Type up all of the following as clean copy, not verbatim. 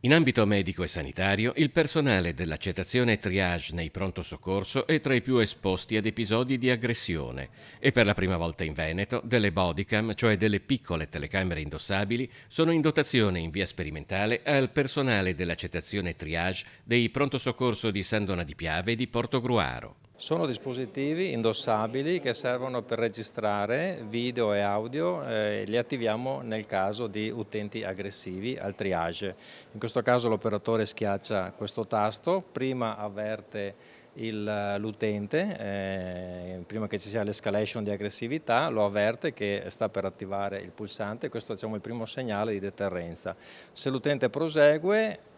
In ambito medico e sanitario, il personale dell'accettazione triage nei pronto soccorso è tra i più esposti ad episodi di aggressione e per la prima volta in Veneto delle bodycam, cioè delle piccole telecamere indossabili, sono in dotazione in via sperimentale al personale dell'accettazione triage dei pronto soccorso di San Dona di Piave e di Portogruaro. Sono dispositivi indossabili che servono per registrare video e audio, li attiviamo nel caso di utenti aggressivi al triage. In questo caso l'operatore schiaccia questo tasto, prima avverte l'utente, prima che ci sia l'escalation di aggressività, lo avverte che sta per attivare il pulsante, questo diciamo, è il primo segnale di deterrenza. Se l'utente prosegue,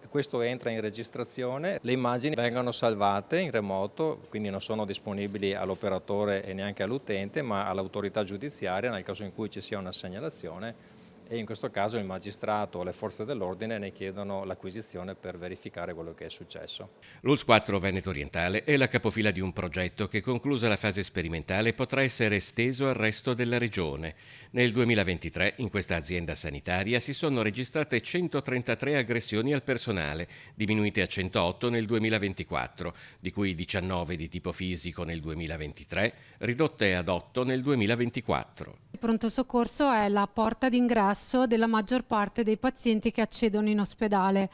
questo entra in registrazione, le immagini vengono salvate in remoto, quindi non sono disponibili all'operatore e neanche all'utente, ma all'autorità giudiziaria nel caso in cui ci sia una segnalazione e in questo caso il magistrato o le forze dell'ordine ne chiedono l'acquisizione per verificare quello che è successo. L'ULS 4 Veneto Orientale è la capofila di un progetto che, conclusa la fase sperimentale, potrà essere esteso al resto della regione. Nel 2023 in questa azienda sanitaria si sono registrate 133 aggressioni al personale, diminuite a 108 nel 2024, di cui 19 di tipo fisico nel 2023, ridotte ad 8 nel 2024. Il pronto soccorso è la porta d'ingresso della maggior parte dei pazienti che accedono in ospedale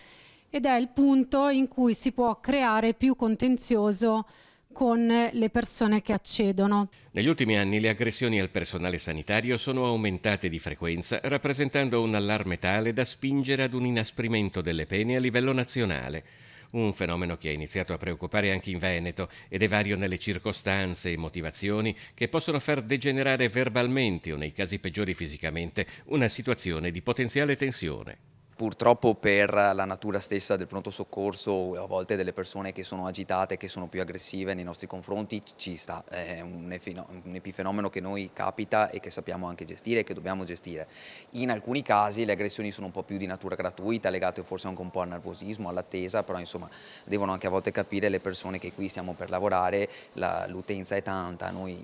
ed è il punto in cui si può creare più contenzioso con le persone che accedono. Negli ultimi anni le aggressioni al personale sanitario sono aumentate di frequenza, rappresentando un allarme tale da spingere ad un inasprimento delle pene a livello nazionale. Un fenomeno che ha iniziato a preoccupare anche in Veneto ed è vario nelle circostanze e motivazioni che possono far degenerare verbalmente o nei casi peggiori fisicamente una situazione di potenziale tensione. Purtroppo per la natura stessa del pronto soccorso, a volte delle persone che sono agitate, che sono più aggressive nei nostri confronti, ci sta, è un epifenomeno che noi capita e che sappiamo anche gestire e che dobbiamo gestire. In alcuni casi le aggressioni sono un po' più di natura gratuita, legate forse anche un po' al nervosismo, all'attesa, però insomma devono anche a volte capire le persone che qui stiamo per lavorare, l'utenza è tanta, noi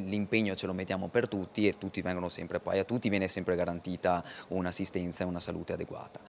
l'impegno ce lo mettiamo per tutti e tutti vengono sempre, poi a tutti viene sempre garantita un'assistenza e una salute adeguata.